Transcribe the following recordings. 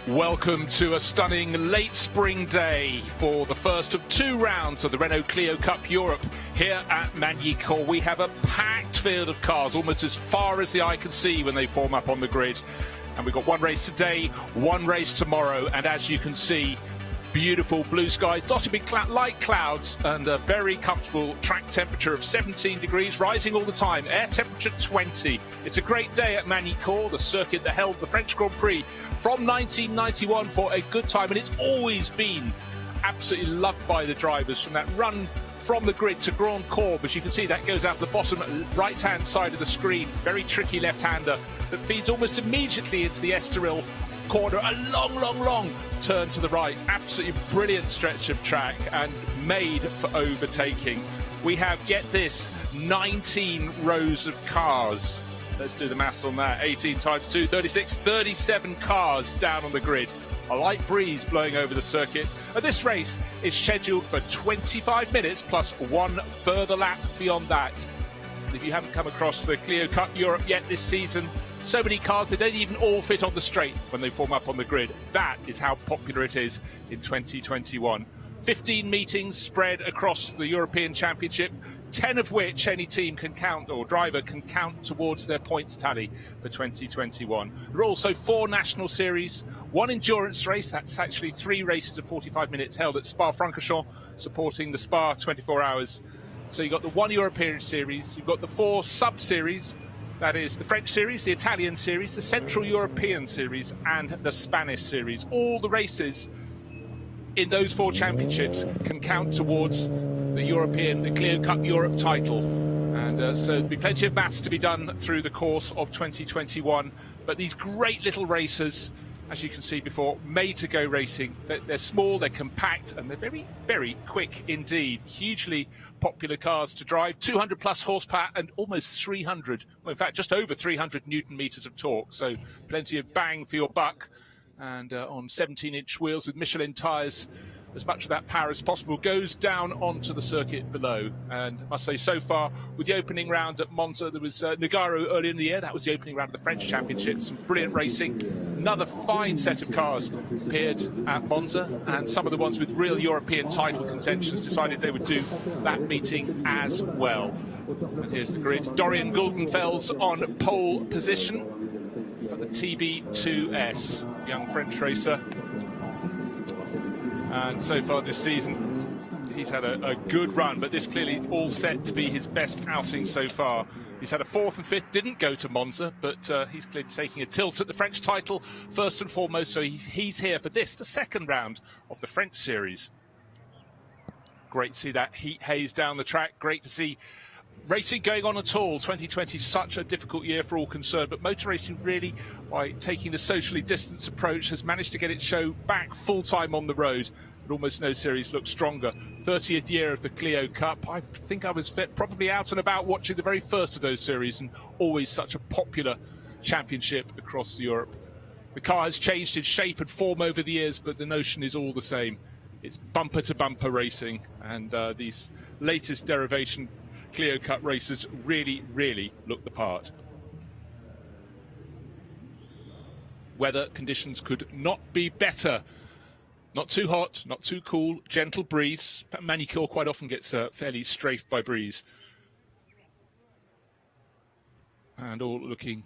Welcome to a stunning late spring day for the first of two rounds of the Renault Clio Cup Europe here at Magny-Cours. We have a packed field of cars, almost as far as the eye can see when they form up on the grid. And we've got one race today, one race tomorrow, and as you can see, beautiful blue skies dotted with light clouds and a very comfortable track temperature of 17 degrees, rising all the time, air temperature 20. It's a great day at Magny-Cours, the circuit that held the French Grand Prix from 1991 for a good time, and it's always been absolutely loved by the drivers. From that run from the grid to Grand Cours, as you can see, that goes out the bottom right-hand side of the screen, very tricky left-hander that feeds almost immediately into the Estoril corner, a long turn to the right. Absolutely brilliant stretch of track and made for overtaking. We have, get this, 19 rows of cars. Let's do the maths on that. 18 times 2, 36, 37 cars down on the grid. A light breeze blowing over the circuit. And this race is scheduled for 25 minutes plus one further lap beyond that. And if you haven't come across the Clio Cup Europe yet this season, so many cars, they don't even all fit on the straight when they form up on the grid. That is how popular it is in 2021. 15 meetings spread across the European Championship, 10 of which any team can count, or driver can count towards their points tally for 2021. There are also 4 national series, 1 endurance race, that's actually 3 races of 45 minutes held at Spa-Francorchamps, supporting the Spa 24 hours. So you've got the 1 European series, you've got the 4 sub-series, that is the French series, the Italian series, the Central European series, and the Spanish series. All the races in those 4 championships can count towards the Clio Cup Europe title. And so there'll be plenty of maths to be done through the course of 2021. But these great little races, as you can see before, made to go racing. They're small, they're compact, and they're very quick indeed. Hugely popular cars to drive, 200 plus horsepower and almost 300, well, in fact, just over 300 Newton meters of torque. So plenty of bang for your buck. And on 17-inch wheels with Michelin tyres, as much of that power as possible goes down onto the circuit below. And I must say, so far, with the opening round at Monza, there was Nogaro earlier in the year. That was the opening round of the French Championship. Some brilliant racing. Another fine set of cars appeared at Monza, and some of the ones with real European title contentions decided they would do that meeting as well. And here's the grid. Dorian Guldenfels on pole position for the TB2S, young French racer. And so far this season, he's had a good run, but this clearly all set to be his best outing so far. He's had a 4th and 5th, didn't go to Monza, but he's clearly taking a tilt at the French title first and foremost, so he's here for this, the second round of the French series. Great to see that heat haze down the track, great to see racing going on at all. 2020 is such a difficult year for all concerned, but motor racing really, by taking the socially distanced approach, has managed to get its show back full-time on the road. But almost no series looks stronger. 30th year of the Clio Cup. I think I was probably out and about watching the very first of those series, and always such a popular championship across Europe. The car has changed its shape and form over the years, but the notion is all the same. It's bumper-to-bumper racing, and these latest derivation Clio Cup races really look the part. Weather conditions could not be better. Not too hot, not too cool, gentle breeze. Magny-Cours quite often gets fairly strafed by breeze. And all looking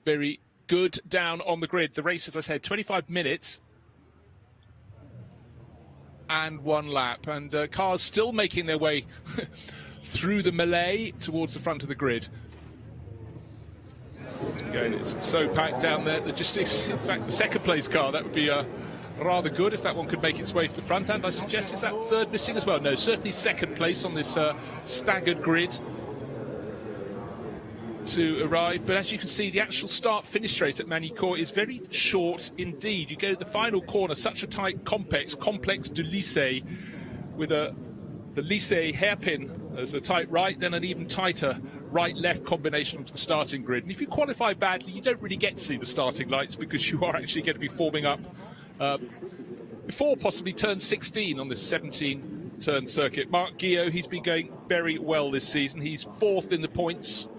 very good down on the grid. The race, as I said, 25 minutes and 1 lap. And cars still making their way through the melee towards the front of the grid. Again, it's so packed down there. Logistics, in fact, the second place car, that would be rather good if that one could make its way to the front. And I suggest, is that 3rd missing as well? No, certainly 2nd place on this staggered grid to arrive. But as you can see, the actual start-finish straight at Magny-Cours is very short indeed. You go to the final corner, such a tight complex du Lycée, with the Lycée hairpin as a tight right, then an even tighter right-left combination onto the starting grid. And if you qualify badly, you don't really get to see the starting lights, because you are actually going to be forming up before possibly turn 16 on this 17-turn circuit. Marc Guillot, he's been going very well this season. He's 4th in the points,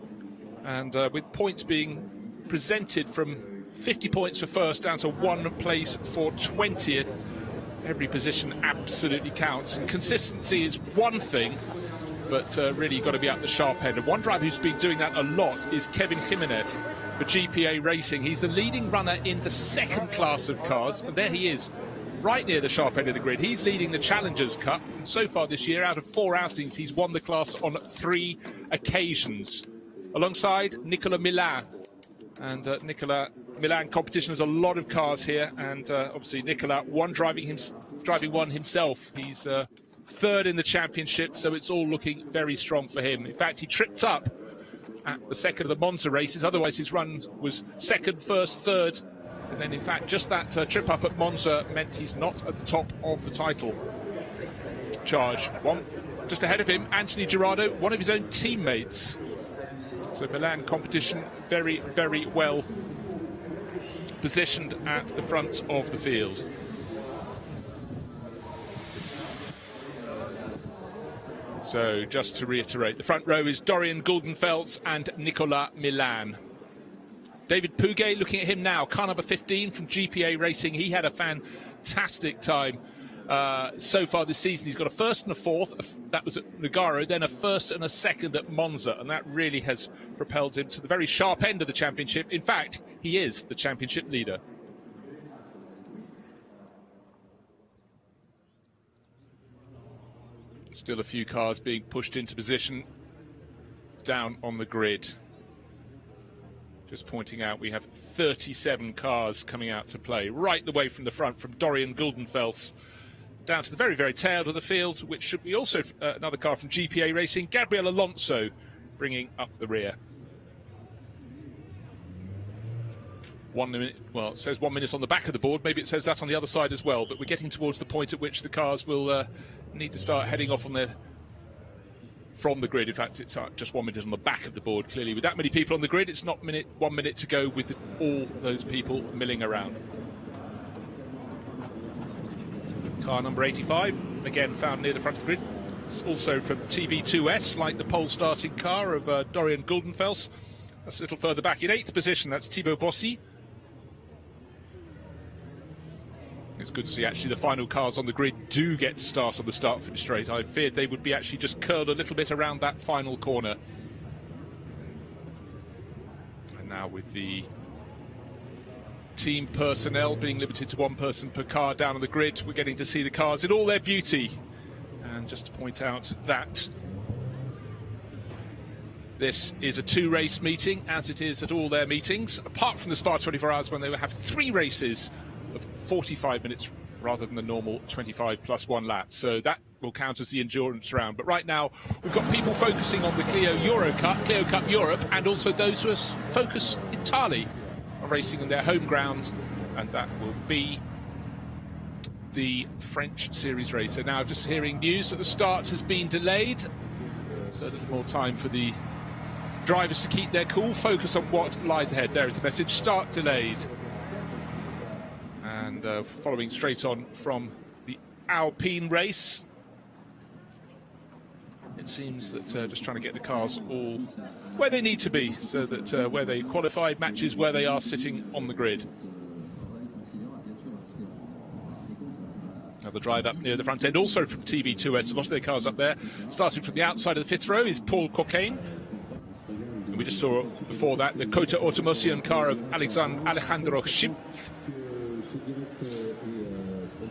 and with points being presented from 50 points for first, down to 1 place for 20th. Every position absolutely counts, and consistency is one thing, but really you've got to be at the sharp end. And one driver who's been doing that a lot is Kevin Jimenez for GPA Racing. He's the leading runner in the second class of cars, and there he is, right near the sharp end of the grid. He's leading the Challengers Cup, and so far this year, out of 4 outings, he's won the class on 3 occasions, alongside Nicolas Milan. And Nicolas Milan competition has a lot of cars here, and obviously Nicolas driving one himself. He's third in the championship, so it's all looking very strong for him. In fact, he tripped up at the second of the Monza races. Otherwise, his run was second, first, third. And then, in fact, just that trip up at Monza meant he's not at the top of the title charge. Just ahead of him, Anthony Gerardo, one of his own teammates. So Milan competition very, very well positioned at the front of the field. So just to reiterate, the front row is Dorian Guldenfels and Nicolas Milan. David Puget, looking at him now, car number 15 from GPA Racing. He had a fantastic time so far this season. He's got a first and a fourth, that was at Nogaro, then a first and a second at Monza, and that really has propelled him to the very sharp end of the championship. In fact, he is the championship leader. Still a few cars being pushed into position down on the grid. Just pointing out, we have 37 cars coming out to play, right the way from the front, from Dorian Guldenfels down to the very, very tail of the field, which should be also another car from GPA Racing, Gabriel Alonso, bringing up the rear. 1 minute, well, it says 1 minute on the back of the board. Maybe it says that on the other side as well, but we're getting towards the point at which the cars will need to start heading off on from the grid. In fact, it's just 1 minute on the back of the board. Clearly, with that many people on the grid, it's not 1 minute to go with all those people milling around. Car number 85, again found near the front of the grid. It's also from TB2S, like the pole starting car of Dorian Guldenfels. That's a little further back. In 8th position, that's Thibaut Bossy. It's good to see actually the final cars on the grid do get to start on the start-finish straight. I feared they would be actually just curled a little bit around that final corner. And now with the team personnel being limited to 1 person per car down on the grid, we're getting to see the cars in all their beauty. And just to point out that this is a 2-race meeting, as it is at all their meetings, apart from the Spa 24 Hours, when they will have 3 races of 45 minutes rather than the normal 25 plus 1 lap. So that will count as the endurance round. But right now, we've got people focusing on the Clio Cup Europe, and also those who are focused entirely on racing in their home grounds, and that will be the French Series race. So now just hearing news that the start has been delayed, so a little more time for the drivers to keep their cool, focus on what lies ahead. There is the message, start delayed. And following straight on from the Alpine race, it seems that just trying to get the cars all where they need to be, so that where they qualified matches where they are sitting on the grid. Now the drive up near the front end, also from TB2S, a lot of their cars up there. Starting from the outside of the 5th row is Paul Cocaine. And we just saw before that the Kota Automotion car of Alejandro Schimpf.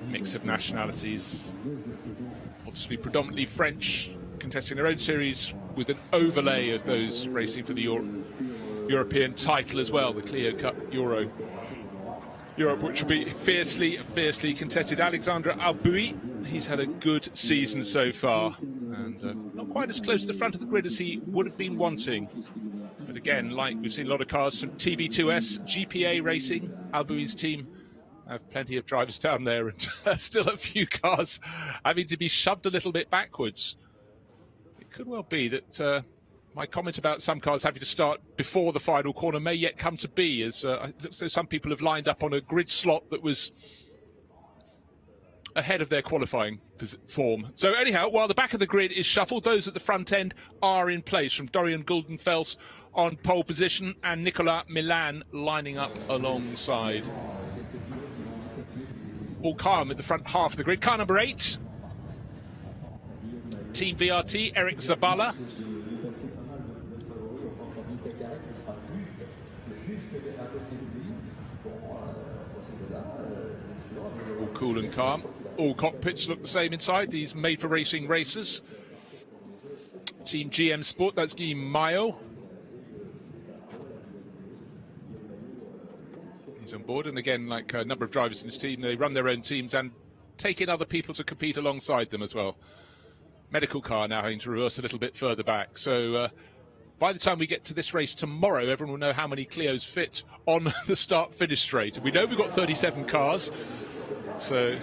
Mix of nationalities, obviously predominantly French, contesting their own series with an overlay of those racing for the European title as well, the Clio Cup Europe, which will be fiercely contested. Alexandre Albuy, he's had a good season so far, and not quite as close to the front of the grid as he would have been wanting. But again, like we've seen a lot of cars from TB2S, GPA Racing, Albuy's team have plenty of drivers down there, and still a few cars having to be shoved a little bit backwards. It could well be that my comment about some cars having to start before the final corner may yet come to be, as it looks as though some people have lined up on a grid slot that was ahead of their qualifying form. So anyhow, while the back of the grid is shuffled, those at the front end are in place, from Dorian Guldenfels on pole position and Nicolas Milan lining up alongside. All calm at the front half of the grid. Car number 8, Team VRT, Eric Zabala. All cool and calm. All cockpits look the same inside, these made-for-racing racers. Team GM Sport, that's Guy Mayo. He's on board, and again, like a number of drivers in this team, they run their own teams and take in other people to compete alongside them as well. Medical car now having to reverse a little bit further back. So by the time we get to this race tomorrow, everyone will know how many Clios fit on the start-finish straight. We know we've got 37 cars, so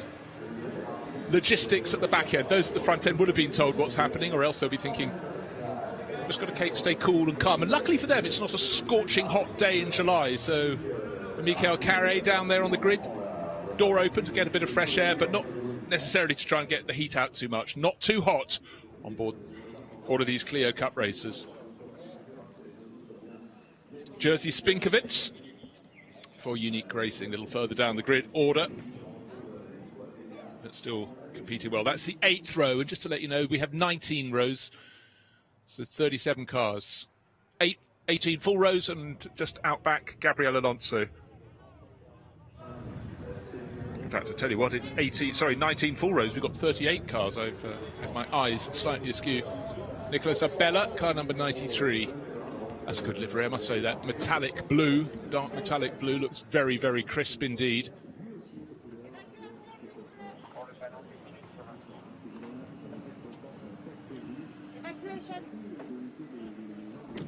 logistics at the back end. Those at the front end would have been told what's happening, or else they'll be thinking, just got to stay cool and calm. And luckily for them, it's not a scorching hot day in July. So for Michael Carré down there on the grid, door open to get a bit of fresh air, but not necessarily to try and get the heat out too much. Not too hot on board all of these Clio Cup races. Jerzy Spinkovic for Unique Racing, a little further down the grid order, but still competing well. That's the 8th row, and just to let you know, we have 19 rows, so 37 cars. 18 full rows, and just out back, Gabriel Alonso. In fact, I tell you what, it's 19 full rows. We've got 38 cars. I've had my eyes slightly askew. Nicolas Abella, car number 93. That's a good livery, I must say that. Metallic blue, dark metallic blue, looks very, very crisp indeed.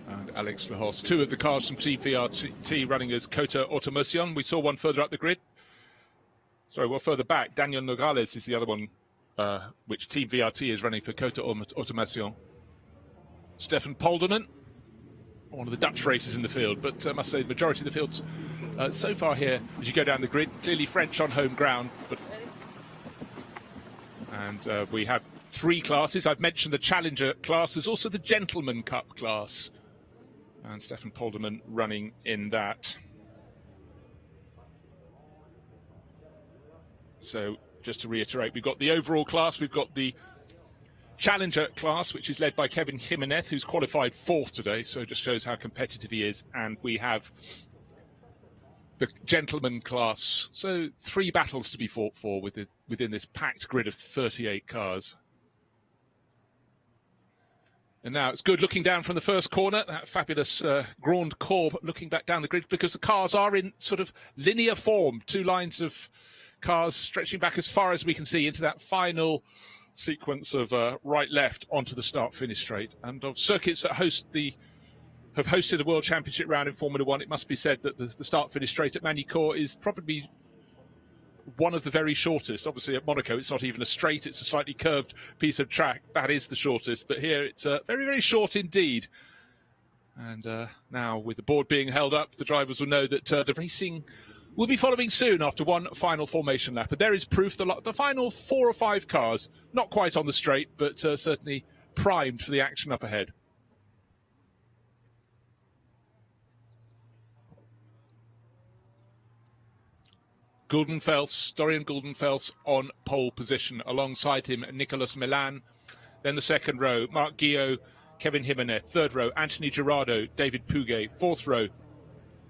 And Alex Lehos, 2 of the cars from Team VRT running as Cota Automoción. We saw one further up the grid. Sorry, well, further back. Daniel Nogales is the other one, which Team VRT is running for Cota Automoción. Stefan Polderman, one of the Dutch racers in the field, but I must say the majority of the fields so far here, as you go down the grid, clearly French on home ground. And we have 3 classes. I've mentioned the Challenger class. There's also the Gentleman Cup class, and Stefan Polderman running in that. So just to reiterate, we've got the overall class, we've got the Challenger class, which is led by Kevin Jimenez, who's qualified 4th today, so it just shows how competitive he is. And we have the Gentleman class, so 3 battles to be fought for within this packed grid of 38 cars. And now it's good looking down from the first corner, that fabulous Grand Courbe looking back down the grid, because the cars are in sort of linear form, 2 lines of cars stretching back as far as we can see into that final sequence of right-left onto the start-finish straight. And of circuits that have hosted a World Championship round in Formula One, it must be said that the start-finish straight at Magny-Cours is probably one of the very shortest. Obviously at Monaco it's not even a straight, it's a slightly curved piece of track. That is the shortest, but here it's very, very short indeed. And now with the board being held up, the drivers will know that the racing will be following soon after one final formation lap. But there is proof the final 4 or 5 cars, not quite on the straight, but certainly primed for the action up ahead. Dorian Guldenfels on pole position. Alongside him, Nicolas Milan. Then the 2nd row, Marc Guillot, Kevin Jimenez. 3rd row, Anthony Girardo, David Puget. 4th row,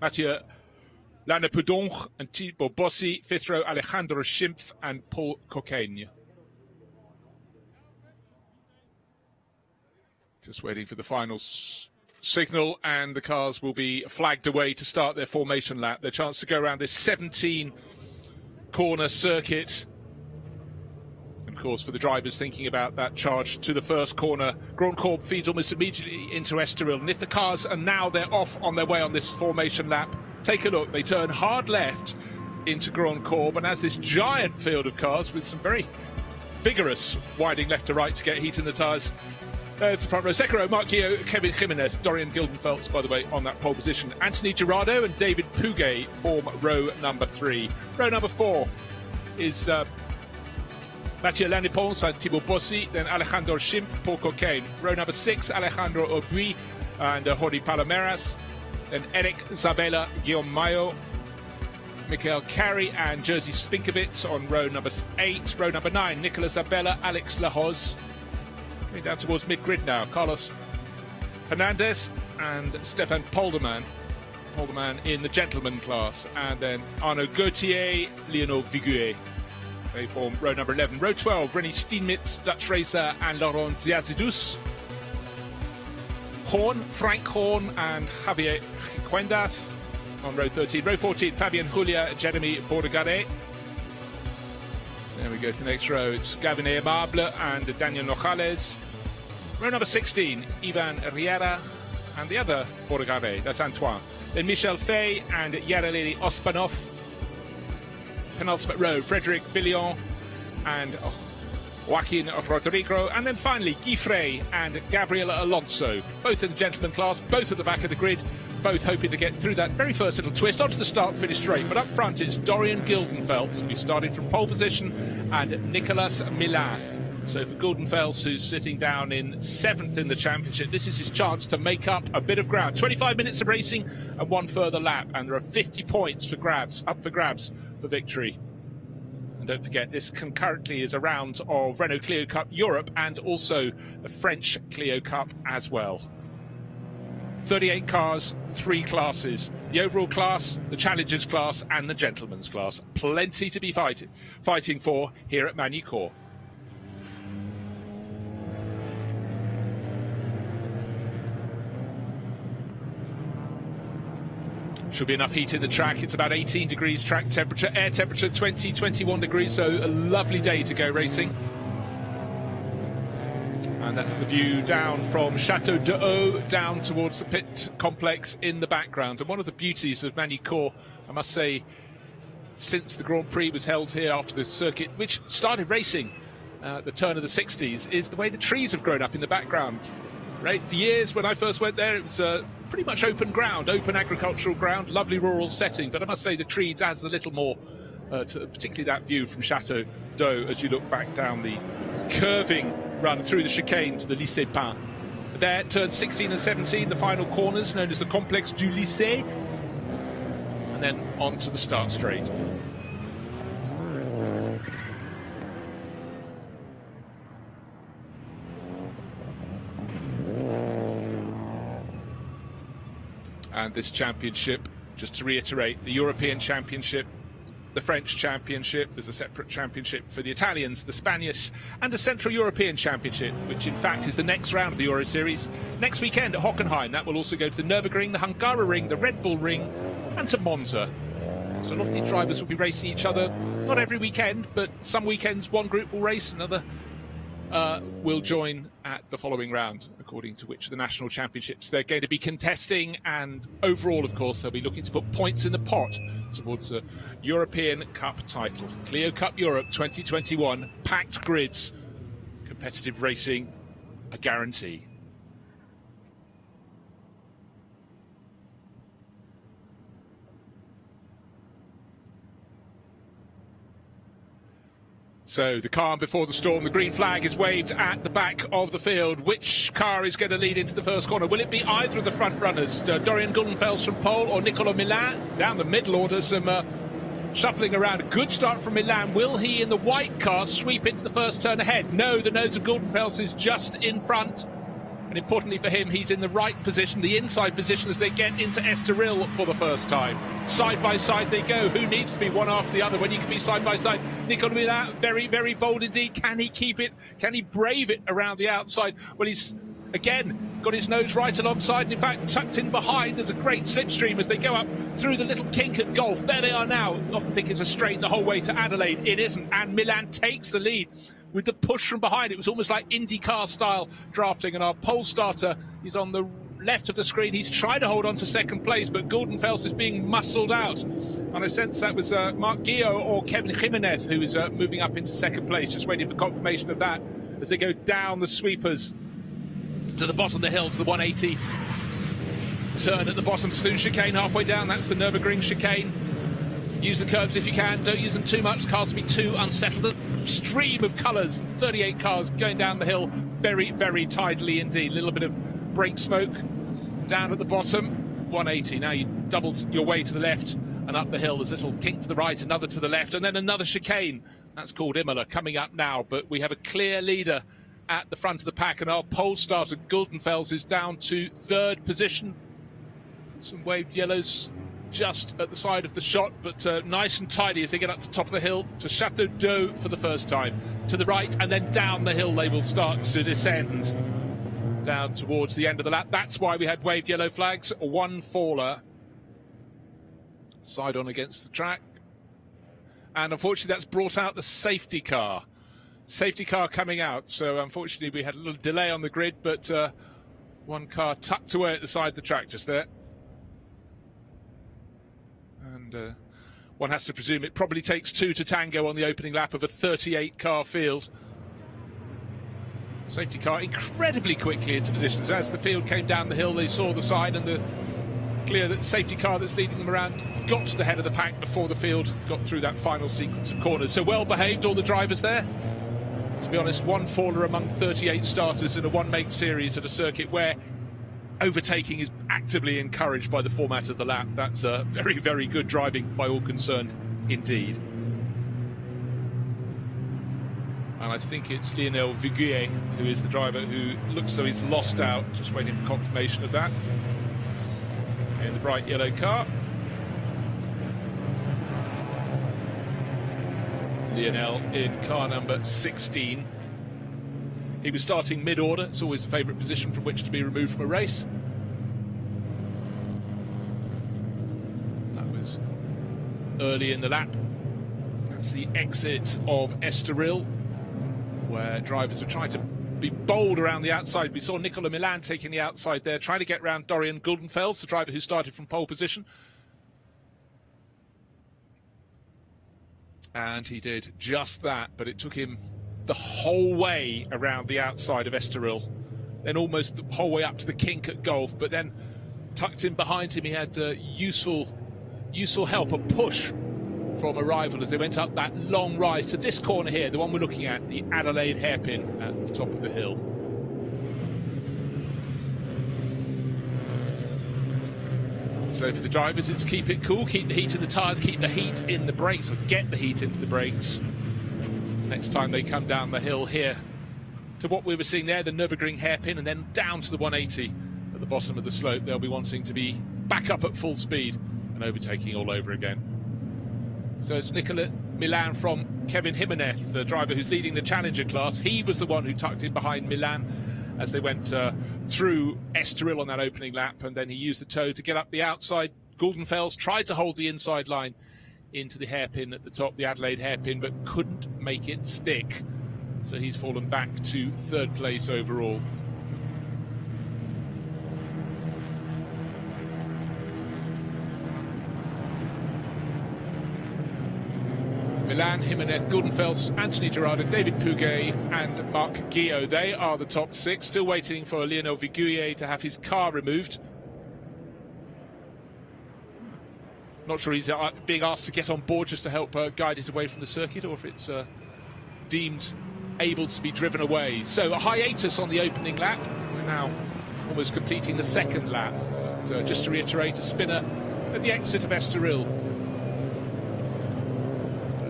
Mathieu Lanepudonge and Thibaut Bossi. 5th row, Alejandro Schimpf and Paul Coquaigne. Just waiting for the final signal, and the cars will be flagged away to start their formation lap. Their chance to go around this 17-corner circuit. Of course, for the drivers thinking about that charge to the first corner, Grand Courbe feeds almost immediately into Estoril. And if the cars are now, they're off on their way on this formation lap. Take a look, they turn hard left into Grand Courbe, and as this giant field of cars with some very vigorous winding left to right to get heat in the tyres. It's the front row. 2nd row, Marc Guillot, Kevin Jimenez, Dorian Guldenfels, by the way, on that pole position. Anthony Girardo and David Puget form row number 3. Row number 4 is Mathieu Lanépons and Thibaut Bossi, then Alejandro Schimpf, Paul Cocaine. Row number 6, Alejandro Obuy and Jordi Palomeras. Then Eric Zabela, Guillaume Mayo, Michael Carey and Jerzy Spinkovitz on row number 8. Row number 9, Nicolas Abella, Alex Lahoz. Coming down towards mid-grid now, Carlos Hernandez and Stefan Polderman. Polderman in the gentleman class. And then Arnaud Gauthier, Leonard Viguier. They form row number 11. Row 12, René Steenmitz, Dutch racer, and Laurent Ziazidous. Horn, Frank Horn and Javier Quendath on row 13. Row 14, Fabien Julia, Jeremy Bordegaret. There we go to the next row. It's Gavin Aimable and Daniel Nojales. Row number 16, Ivan Riera and the other Bordegaret, that's Antoine. Then Michel Fay and Yareli Ospanov. Penultimate row, Frederic Billion and Joaquin Rodrigo. And then finally, Guy Frey and Gabriel Alonso. Both in the gentleman class, both at the back of the grid, both hoping to get through that very first little twist onto the start-finish straight. But up front, it's Dorian Gildenfels, who started from pole position, and Nicolas Milan. So for Gildenfels, who's sitting down in 7th in the championship, this is his chance to make up a bit of ground. 25 minutes of racing and one further lap, and there are 50 points for grabs, up for grabs for victory. And don't forget, this concurrently is a round of Renault Clio Cup Europe and also the French Clio Cup as well. 38 cars, 3 classes. The overall class, the challengers class and the gentleman's class. Plenty to be fighting for here at Magny-Cours. Should be enough heat in the track. It's about 18 degrees track temperature, air temperature 21 degrees, so a lovely day to go racing. And that's the view down from Chateau de Haut down towards the pit complex in the background. And one of the beauties of Magny-Cours, I must say, since the Grand Prix was held here after the circuit, which started racing at the turn of the 60s, is the way the trees have grown up in the background. Right, for years when I first went there, it was pretty much open ground, open agricultural ground, lovely rural setting. But I must say the trees adds a little more, to particularly that view from Chateau d'Eau as you look back down the curving run through the chicane to the Lycée Pin. There, turns 16 and 17, the final corners known as the Complexe du Lycée, and then on to the start straight. And this championship, just to reiterate, the European Championship, the French Championship, there's a separate championship for the Italians, the Spanish, and a Central European Championship, which in fact is the next round of the Euro Series. Next weekend at Hockenheim, that will also go to the Nürburgring, the Hungaroring, the Red Bull Ring, and to Monza. So a lot of these drivers will be racing each other, not every weekend, but some weekends one group will race, another will join at the following round, according to which of the national championships they're going to be contesting. And overall, of course, they'll be looking to put points in the pot towards the European Cup title. Clio Cup Europe 2021, packed grids, competitive racing, a guarantee. So the calm before the storm, the green flag is waved at the back of the field. Which car is going to lead into the first corner? Will it be either of the front runners, Dorian Gildenfels from pole or Nicolas Milan? Down the middle order, some shuffling around. A good start from Milan. Will he in the white car sweep into the first turn ahead? No, the nose of Gildenfels is just in front. And importantly for him, he's in the right position, the inside position as they get into Estoril for the first time. Side by side they go. Who needs to be one after the other when you can be side by side? Nicolas Milan, very, very bold indeed. Can he keep it? Can he brave it around the outside? Well, he's, again, got his nose right alongside, and in fact, tucked in behind. There's a great slipstream as they go up through the little kink at Gulf. There they are now. I often think it's a straight the whole way to Adelaide. It isn't, and Milan takes the lead with the push from behind. It was almost like IndyCar style drafting, and our pole starter is on the left of the screen. He's tried to hold on to second place, but Gildenfels is being muscled out, and I sense that was Marc Guillot or Kevin Jimenez who is moving up into second place, just waiting for confirmation of that as they go down the sweepers to the bottom of the hill, to the 180 turn at the bottom, through chicane halfway down. That's the Nürburgring chicane. Use the curbs if you can, don't use them too much. Cars will be too unsettled. stream of colours, 38 cars going down the hill very, very tidily indeed. A little bit of brake smoke down at the bottom. 180. Now you double your way to the left and up the hill. There's a little kink to the right, another to the left, and then another chicane. That's called Imola coming up now, but we have a clear leader at the front of the pack, and our pole starter Guldenfels is down to third position. Some waved yellows just at the side of the shot, but nice and tidy as they get up to the top of the hill to Chateau d'Eau for the first time. To the right, and then down the hill they will start to descend down towards the end of the lap. That's why we had waved yellow flags. One faller side on against the track, and unfortunately that's brought out the safety car coming out. So unfortunately we had a little delay on the grid, but one car tucked away at the side of the track just there, and one has to presume it probably takes two to tango on the opening lap of a 38 car field. Safety car incredibly quickly into positions. As the field came down the hill, they saw the side, and the clear that safety car that's leading them around got to the head of the pack before the field got through that final sequence of corners. So well behaved, all the drivers there. To be honest, one faller among 38 starters in a one-make series at a circuit where overtaking is actively encouraged by the format of the lap. That's very, very good driving by all concerned indeed. And I think it's Lionel Viguier who is the driver who looks as though he's lost out. Just waiting for confirmation of that. In the bright yellow car. Lionel in car number 16. He was starting mid-order. It's always a favourite position from which to be removed from a race. That was early in the lap. That's the exit of Estoril, where drivers were trying to be bold around the outside. We saw Nicolas Milan taking the outside there, trying to get around Dorian Guldenfels, the driver who started from pole position. And he did just that, but it took him the whole way around the outside of Estoril, then almost the whole way up to the kink at Gulf, but then tucked in behind him he had useful help, a push from a rival as they went up that long rise to this corner here, the one we're looking at, the Adelaide hairpin at the top of the hill. So for the drivers, it's keep it cool, keep the heat in the tyres, keep the heat in the brakes, or get the heat into the brakes. Next time they come down the hill here to what we were seeing there, the Nürburgring hairpin, and then down to the 180 at the bottom of the slope, they'll be wanting to be back up at full speed and overtaking all over again. So it's Nicolas Milan from Kevin Jimenez, the driver who's leading the Challenger class. He was the one who tucked in behind Milan as they went through Estoril on that opening lap, and then he used the toe to get up the outside. Guldenfels tried to hold the inside line into the hairpin at the top, the Adelaide hairpin, but couldn't make it stick. So he's fallen back to third place overall. Milan, Jimenez, Guldenfels, Anthony Gerardo, David Puget and Marc Guillot. They are the top six. Still waiting for Lionel Viguier to have his car removed. Not sure he's being asked to get on board just to help guide his away from the circuit, or if it's deemed able to be driven away. So a hiatus on the opening lap. We're now almost completing the second lap. So just to reiterate, a spinner at the exit of Estoril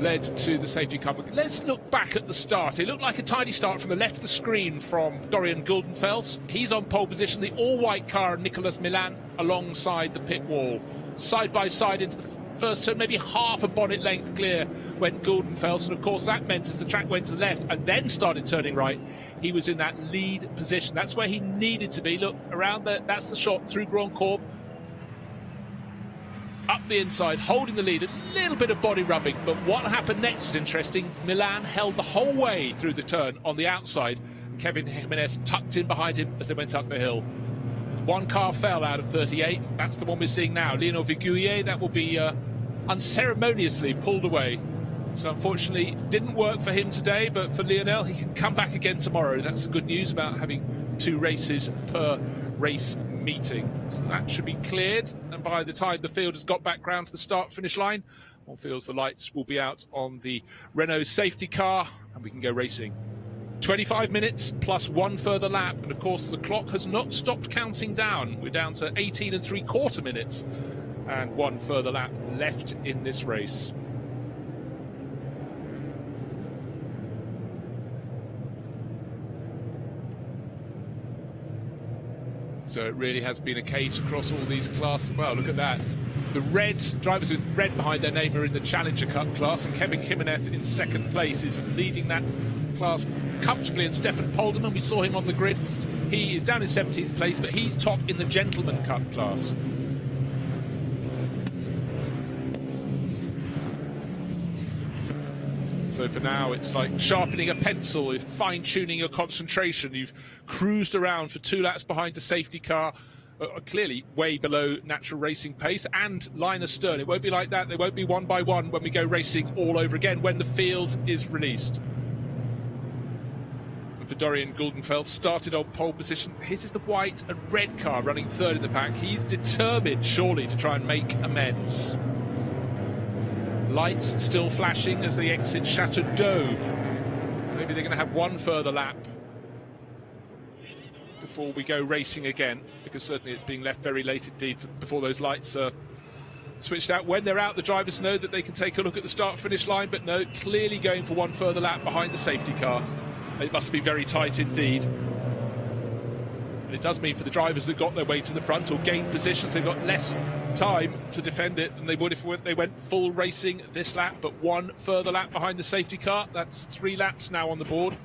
led to the safety car. Let's look back at the start. It looked like a tidy start from the left of the screen from Dorian Guldenfels. He's on pole position, the all-white car, Nicolas Milan alongside the pit wall. Side by side into the first turn, maybe half a bonnet length clear went Guldenfels, and of course that meant as the track went to the left and then started turning right, he was in that lead position. That's where he needed to be. Look, around there, that's the shot through Grand Corps. Up the inside, holding the lead, a little bit of body rubbing, but what happened next was interesting. Milan held the whole way through the turn on the outside. Kevin Jimenez tucked in behind him as they went up the hill. One car fell out of 38. That's the one we're seeing now. Lionel Viguier, that will be unceremoniously pulled away. So unfortunately, didn't work for him today, but for Lionel, he can come back again tomorrow. That's the good news about having 2 races per race meeting. So that should be cleared, and by the time the field has got back round to the start-finish line, one feels the lights will be out on the Renault safety car, and we can go racing. 25 minutes plus one further lap, and of course the clock has not stopped counting down. We're down to 18 3/4 minutes and one further lap left in this race. So it really has been a case across all these classes. Well, look at that. The red drivers with red behind their name are in the Challenger Cup class, and Kevin Jimenez in second place is leading that class comfortably. And Stefan Polderman, we saw him on the grid. He is down in 17th place, but he's top in the Gentleman Cup class. So for now, it's like sharpening a pencil, fine-tuning your concentration. You've cruised around for 2 laps behind the safety car, clearly way below natural racing pace, and line astern. It won't be like that. They won't be one by one when we go racing all over again, when the field is released. And for Dorian Guldenfeld, started on pole position. His is the white and red car running third in the pack. He's determined, surely, to try and make amends. Lights still flashing as they exit Chateau d'Eau. Maybe they're going to have one further lap before we go racing again, because certainly it's being left very late indeed before those lights are switched out. When they're out, the drivers know that they can take a look at the start-finish line, but no, clearly going for one further lap behind the safety car. It must be very tight indeed. And it does mean for the drivers that got their way to the front or gained positions, they've got less time to defend it than they would if they went full racing this lap. But one further lap behind the safety car. That's 3 laps now on the board.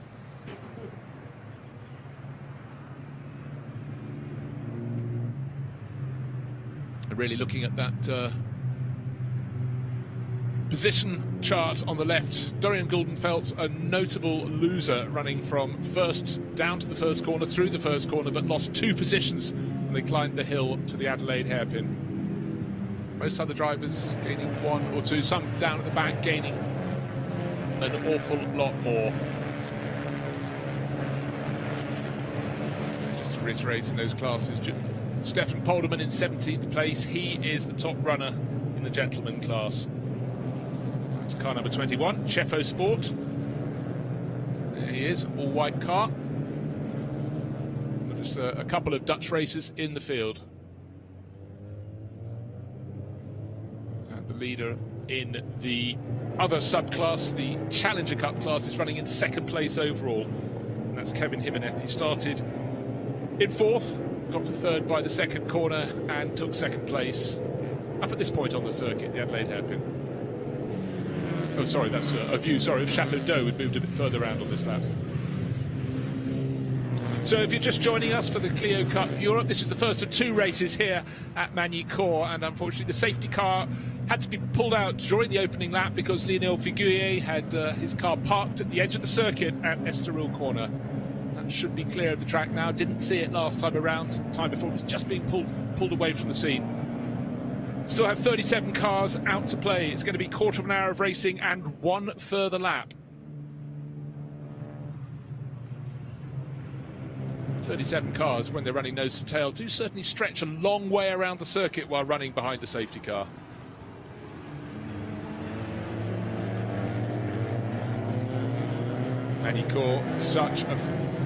And really looking at that position chart on the left, Dorian Guldenfeld's a notable loser, running from first down to the first corner, through the first corner, but lost 2 positions when they climbed the hill to the Adelaide hairpin. Most other drivers gaining 1 or 2, some down at the back gaining an awful lot more. Just to reiterate in those classes, Stefan Polderman in 17th place. He is the top runner in the gentleman class. That's car number 21, Chefo Sport. There he is, all-white car. Just a couple of Dutch racers in the field. And the leader in the other subclass, the Challenger Cup class, is running in second place overall. And that's Kevin Jimenez. He started in 4th, got to 3rd by the second corner, and took 2nd place up at this point on the circuit, the Adelaide hairpin. Oh, sorry, that's a view, of Chateau d'Eau. We'd moved a bit further around on this lap. So if you're just joining us for the Clio Cup Europe, this is the first of 2 races here at Magny-Cours, and unfortunately the safety car had to be pulled out during the opening lap because Lionel Figuier had his car parked at the edge of the circuit at Estoril Corner. That should be clear of the track now. Didn't see it last time around. Time before it was just being pulled away from the scene. Still have 37 cars out to play. It's going to be 1/4 of an hour of racing and 1 further lap. 37 cars, when they're running nose to tail, do certainly stretch a long way around the circuit while running behind the safety car. Magny-Cours, such a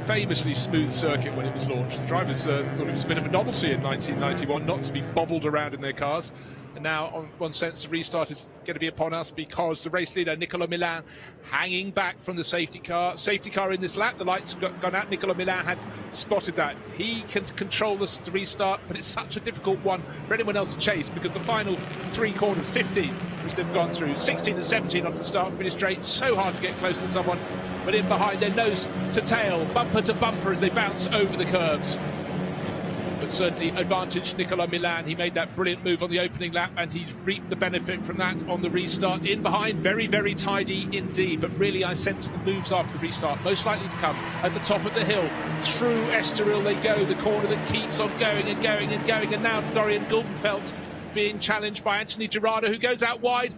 famously smooth circuit when it was launched. The drivers thought it was a bit of a novelty in 1991 not to be bobbled around in their cars. And now, on one sense, the restart is going to be upon us because the race leader, Nicolas Milan, hanging back from the safety car. Safety car in this lap, the lights have gone out. Nicolas Milan had spotted that. He can control the restart, but it's such a difficult one for anyone else to chase because the final 3 corners, 15, which they've gone through, 16 and 17 onto the start and finish straight, so hard to get close to someone. But in behind, they're nose to tail, bumper to bumper as they bounce over the curves. But certainly advantage Nicolas Milan. He made that brilliant move on the opening lap and he's reaped the benefit from that on the restart. In behind, very, very tidy indeed. But really, I sense the moves after the restart most likely to come at the top of the hill. Through Estoril they go, the corner that keeps on going and going and going. And now Dorian Guldenfeld's being challenged by Anthony Gerardo, who goes out wide.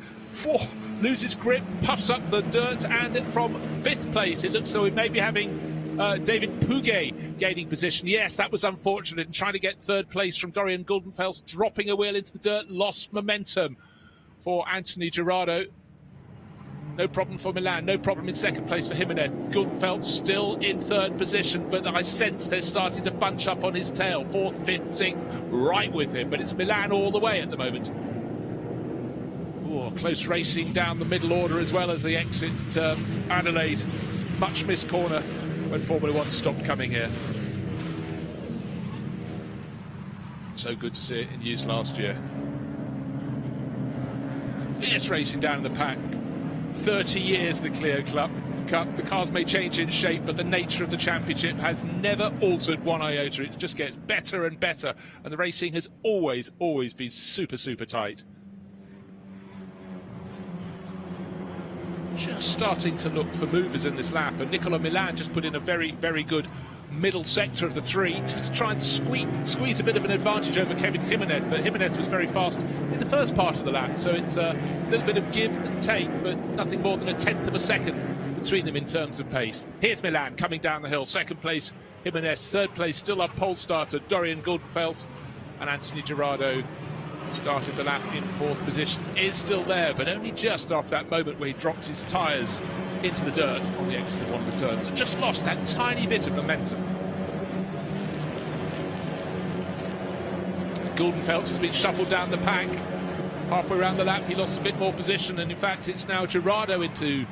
Loses grip, puffs up the dirt, and from 5th place it looks so we may be having David Puget gaining position. Yes, that was unfortunate, and trying to get 3rd place from Dorian Guldenfeld, dropping a wheel into the dirt, lost momentum for Anthony Gerardo. No problem for Milan, no problem in second place for Jimenez. Guldenfeld still in third position, but I sense they're starting to bunch up on his tail. Fourth, fifth, sixth, right with him. But it's Milan all the way at the moment. Oh, close racing down the middle order as well as the exit Adelaide. Much missed corner when Formula One stopped coming here. So good to see it in use last year. Fierce racing down in the pack. 30 years the Clio Cup. The cars may change in shape, but the nature of the championship has never altered one iota. It just gets better and better, and the racing has always been super tight. Just starting to look for movers in this lap, and Nicola Milan just put in a very good middle sector of the three just to try and squeeze a bit of an advantage over Kevin Jimenez, but Jimenez was very fast in the first part of the lap, so it's a little bit of give and take, but nothing more than a tenth of a second between them in terms of pace. Here's Milan coming down the hill, second place Jimenez, third place still our pole starter Dorian Guldenfeld, and Anthony Gerardo started the lap in fourth position, is still there, but only just after that moment where he dropped his tyres into the dirt on the exit of one of the turns and just lost that tiny bit of momentum. Guldenfeld has been shuffled down the pack. Halfway around the lap he lost a bit more position, and in fact it's now Gerardo into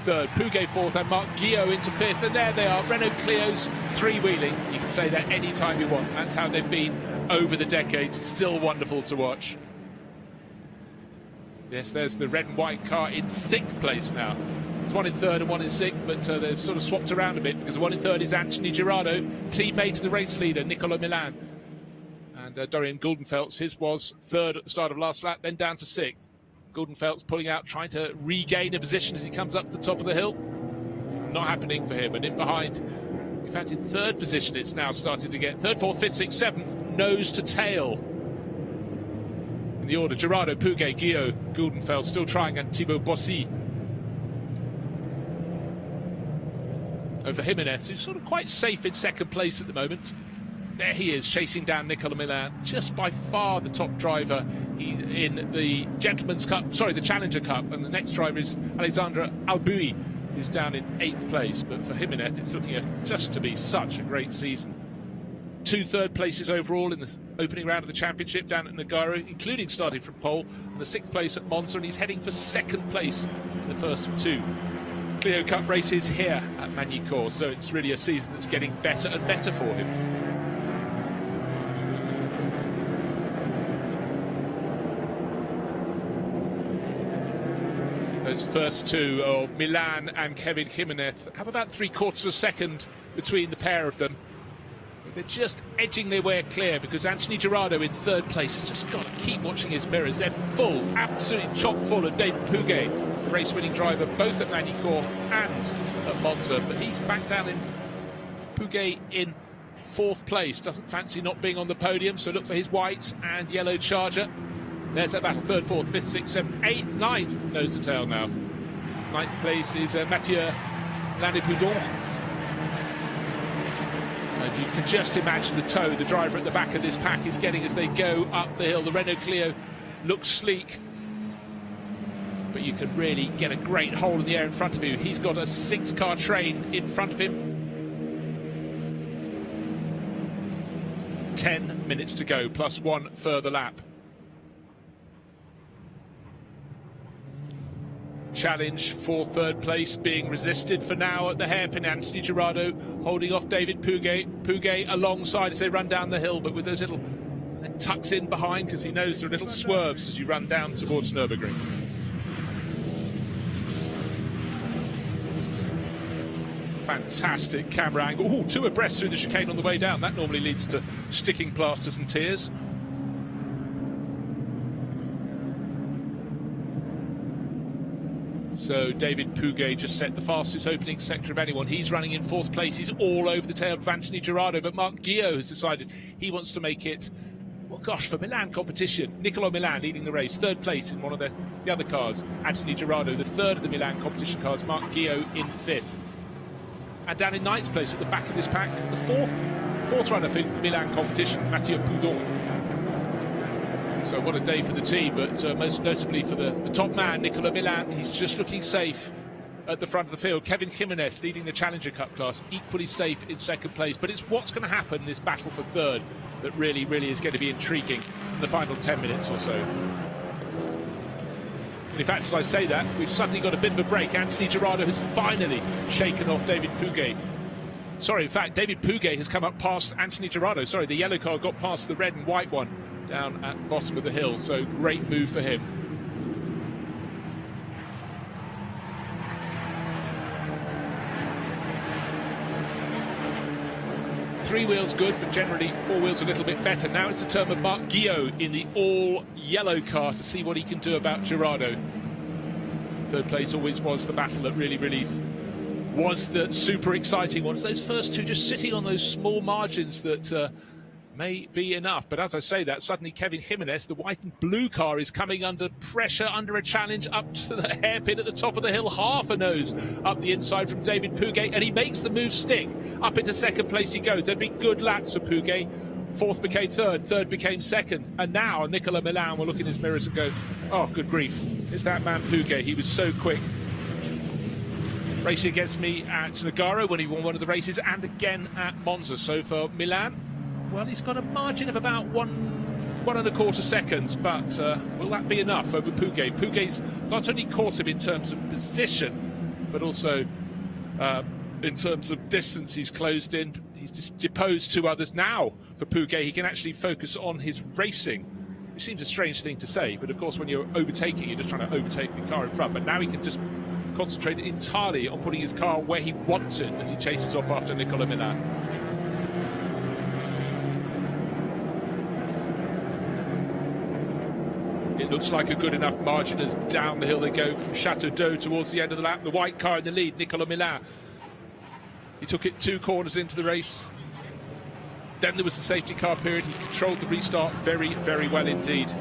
third, Puget fourth, and Marc Guillot into fifth, and there they are, Renault Clio's three-wheeling. You can say that any time you want. That's how they've been over the decades. Still wonderful to watch. Yes, there's the red and white car in sixth place now. There's one in third and one in sixth, but they've sort of swapped around a bit, because the one in third is Anthony Gerardo, teammate to the race leader Nicola Milan, and Dorian Guldenfeld, his was third at the start of last lap, then down to sixth. Guldenfeld's pulling out, trying to regain a position as he comes up to the top of the hill. Not happening for him, and in behind, in fact in third position it's now started to get third, fourth, fifth, sixth, seventh, nose to tail in the order. Gerardo, Puget, Guillot, Guldenfeld still trying, and Thibaut Bossy over Jimenez, who's sort of quite safe in second place at the moment. There he is, chasing down Nicola Milan, just by far the top driver in the Gentleman's Cup, sorry, the Challenger Cup, and the next driver is Alexandre Albuy, who's down in 8th place. But for Jimenez, it's looking just to be such a great season. 2 third places overall in the opening round of the championship down at Nogaro, including starting from pole, and the 6th place at Monza, and he's heading for 2nd place in the first of 2 Clio Cup races here at Magny-Cours, so it's really a season that's getting better and better for him. Those first 2 of Milan and Kevin Jimenez have about 3/4 of a second between the pair of them. They're just edging their way clear, because Anthony Gerardo in 3rd place has just got to keep watching his mirrors. They're full, absolutely chock full of David Puget, the race-winning driver both at Magny-Cours and at Monza, but he's back down in Puget in 4th place. Doesn't fancy not being on the podium, so look for his white and yellow Charger. There's that battle, 3rd, 4th, 5th, 6th, 7th, 8th, 9th, nose to tail now. 9th place is Mathieu Landé-Poudon. And you can just imagine the tow the driver at the back of this pack is getting as they go up the hill. The Renault Clio looks sleek, but you can really get a great hole in the air in front of you. He's got a 6-car train in front of him. 10 minutes to go, plus 1 further lap. Challenge for 3rd place being resisted for now at the hairpin. Anthony Gerardo holding off David Puget. Puget alongside as they run down the hill, but with those little tucks in behind, because he knows there are little swerves as you run down towards Nürburgring. Fantastic camera angle. Ooh, 2 abreast through the chicane on the way down. That normally leads to sticking plasters and tears. So David Puget just set the fastest opening sector of anyone. He's running in 4th place. He's all over the tail of Anthony Gerardo, but Marc Guillot has decided he wants to make it, well, gosh, for Milan competition. Nicola Milan leading the race, 3rd place in one of the other cars. Anthony Gerardo, the 3rd of the Milan competition cars. Marc Guillot in 5th. And down in 9th place at the back of this pack, the fourth runner for Milan competition, Mathieu Poudon. So what a day for the team, but most notably for the top man, Nicola Milan. He's just looking safe at the front of the field. Kevin Jimenez leading the Challenger Cup class, equally safe in second place. But it's what's going to happen in this battle for third that really is going to be intriguing in the final 10 minutes or so. And in fact, as I say that, we've suddenly got a bit of a break. Anthony Gerardo has finally shaken off David Pouget. Sorry, in fact, David Pouget has come up past Anthony Gerardo. Sorry, the yellow car got past the red and white one down at the bottom of the hill, so great move for him. Three wheels good, but generally four wheels a little bit better. Now it's the turn of Marc Guillot in the all-yellow car to see what he can do about Gerardo. Third place always was the battle that really was the super exciting ones. Those first two just sitting on those small margins that may be enough. But as I say that, suddenly Kevin Jimenez, the white and blue car, is coming under pressure, under a challenge up to the hairpin at the top of the hill, half a nose up the inside from David Pouget, and he makes the move stick. Up into second place he goes. There'd be good laps for Pouget. Fourth became third became second, and now Nicola Milan will look in his mirrors and go, oh, good grief, it's that man Pouget. He was so quick. Racing against me at Nogaro when he won one of the races, and again at Monza. So for Milan, well, he's got a margin of about 1.25 seconds, but will that be enough over Pouget? Pouget's not only caught him in terms of position, but also in terms of distance. He's closed in. He's deposed two others. Now, for Pouget, he can actually focus on his racing, which seems a strange thing to say, but of course when you're overtaking, you're just trying to overtake the car in front. But now he can just concentrate entirely on putting his car where he wants it as he chases off after Nicola Milan. It looks like a good enough margin as down the hill they go from Chateau d'Eau towards the end of the lap. The white car in the lead, Nicola Milan. He took it 2 corners into the race. Then there was the safety car period. He controlled the restart very well indeed.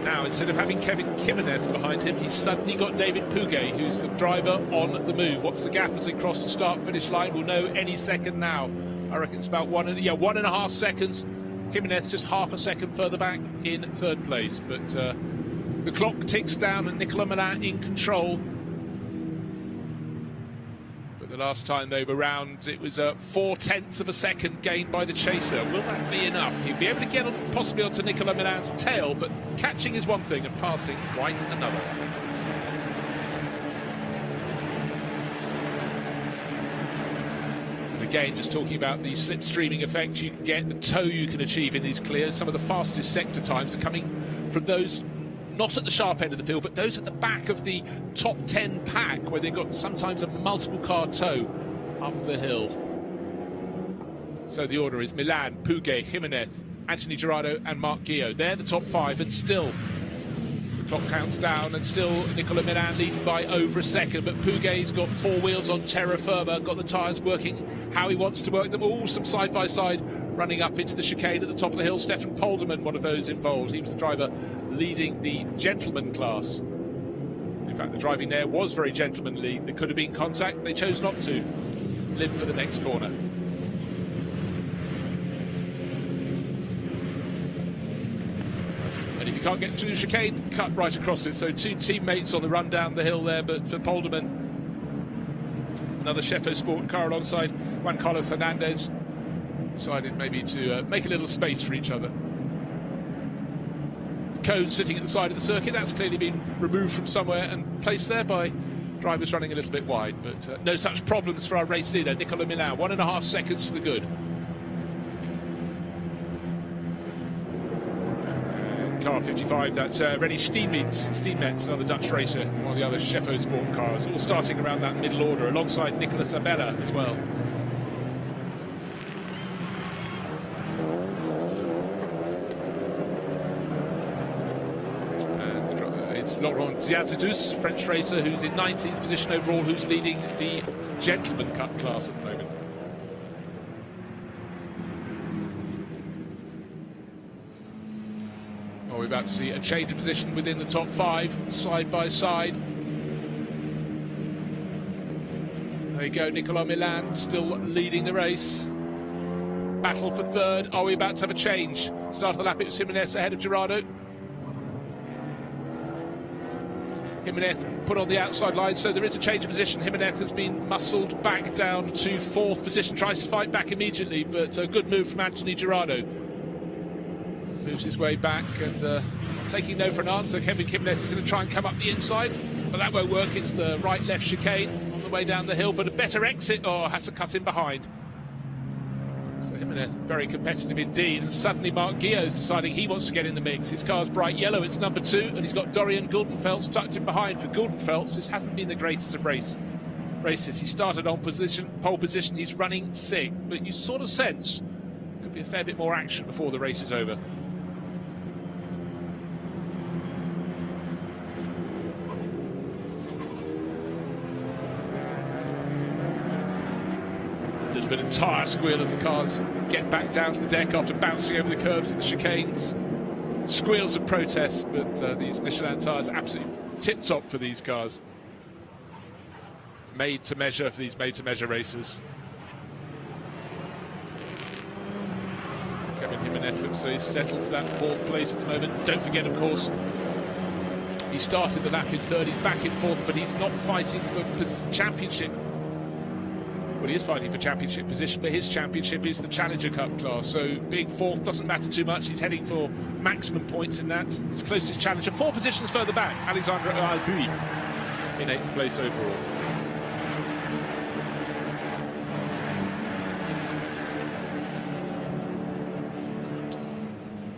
Now, instead of having Kevin Jimenez behind him, he's suddenly got David Pouget, who's the driver on the move. What's the gap as they cross the start-finish line? We'll know any second now. I reckon it's about 1.5 seconds. Jimenez just half a second further back in third place. But the clock ticks down and Nicola Milan in control. But the last time they were round, it was 0.4 seconds gained by the chaser. Will that be enough? He'll be able to get on, possibly onto Nicola Milan's tail, but catching is one thing and passing quite another. And again, just talking about the slipstreaming effect you can get, the tow you can achieve in these clears. Some of the fastest sector times are coming from those not at the sharp end of the field, but those at the back of the top 10 pack, where they've got sometimes a multiple car tow up the hill. So the order is Milan, Pouget, Jimenez, Anthony Gerardo and Marc Guillot. They're the top 5, and still the clock counts down, and still Nicola Milan leading by over a second. But Pouget's got 4 wheels on terra firma, got the tyres working how he wants to work them, all some side by side, running up into the chicane at the top of the hill. Stefan Polderman, one of those involved. He was the driver leading the gentleman class. In fact, the driving there was very gentlemanly. There could have been contact. They chose not to. Live for the next corner. And if you can't get through the chicane, cut right across it. So 2 teammates on the run down the hill there, but for Polderman, another Chefo Sport car alongside Juan Carlos Hernandez, decided maybe to make a little space for each other. The cone sitting at the side of the circuit, that's clearly been removed from somewhere and placed there by drivers running a little bit wide, but no such problems for our race leader, Nicola Milan. 1.5 seconds to the good. And car 55, that's Rennie Steenmetz, another Dutch racer, one of the other Chefo Sport cars, all starting around that middle order, alongside Nicolas Abella as well. Laurent Ziazidous, French racer, who's in 19th position overall, who's leading the Gentleman Cup class at the moment. Oh, we're about to see a change of position within the top 5, side by side. There you go, Nicola Milan still leading the race. Battle for third. Are we about to have a change? Start of the lap, it was Jimenez ahead of Gerardo. Jimenez put on the outside line, so there is a change of position. Jimenez has been muscled back down to 4th position, tries to fight back immediately, but a good move from Anthony Girardot. Moves his way back and taking no for an answer. Kevin Jimenez is going to try and come up the inside, but that won't work. It's the right-left chicane on the way down the hill, but a better exit. Oh, has to cut in behind. So Jimenez, very competitive indeed, and suddenly Marc Guillot's deciding he wants to get in the mix. His car's bright yellow, it's number 2, and he's got Dorian Guldenfeldt tucked in behind. For Guldenfeldt, this hasn't been the greatest of races. He started on pole position, he's running 6th, but you sort of sense could be a fair bit more action before the race is over. A bit of tyre squeal as the cars get back down to the deck after bouncing over the curbs and the chicanes. Squeals of protest, but these Michelin tyres are absolutely tip-top for these cars. Made to measure for these made-to-measure races. Kevin Jimenez looks like he's settled for that 4th place at the moment. Don't forget, of course, he started the lap in 3rd, he's back in 4th, but he's not fighting for championship. Well, he is fighting for championship position, but his championship is the Challenger Cup class, so being 4th doesn't matter too much. He's heading for maximum points in that. His closest challenger, 4 positions further back, Alexandre Albuy in 8th place overall.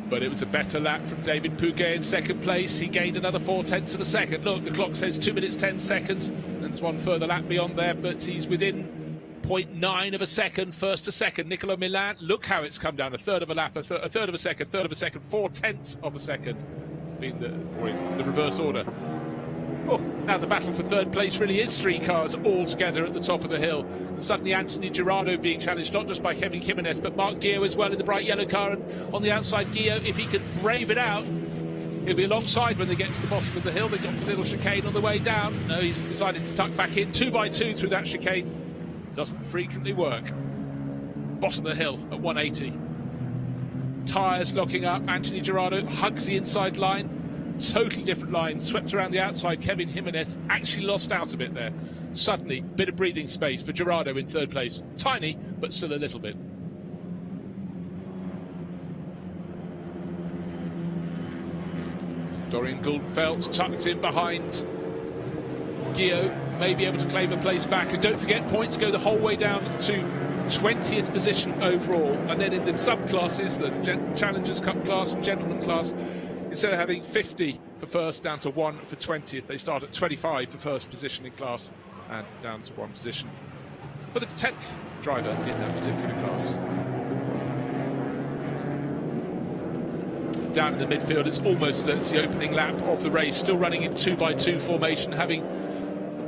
But it was a better lap from David Puget in 2nd place. He gained another 0.4 of a second. Look, the clock says 2 minutes 10 seconds, and there's one further lap beyond there, but he's within 0.9 of a second, 1st to 2nd. Nicolas Milan, look how it's come down, a third of a lap, a third of a second, 4/10 of a second, being the reverse order. Oh, now the battle for 3rd place really is 3 cars all together at the top of the hill. And suddenly Anthony Girardot being challenged not just by Kevin Jimenez, but Marc Guillot as well in the bright yellow car. And on the outside, Guillot, if he can brave it out, he'll be alongside when they get to the bottom of the hill. They've got the little chicane on the way down. No, he's decided to tuck back in 2x2 through that chicane. Doesn't frequently work. Bottom of the hill at 180. Tyres locking up. Anthony Girardot hugs the inside line. Totally different line. Swept around the outside. Kevin Jimenez actually lost out a bit there. Suddenly, bit of breathing space for Girardot in 3rd place. Tiny, but still a little bit. Dorian Guldenfeldt tucked in behind Guillot, may be able to claim a place back. And don't forget, points go the whole way down to 20th position overall. And then in the subclasses, the Challengers Cup class and Gentleman class, instead of having 50 for 1st, down to 1 for 20th, they start at 25 for 1st position in class and down to 1 position for the 10th driver in that particular class. Down in the midfield, it's the opening lap of the race, still running in 2x2 formation, having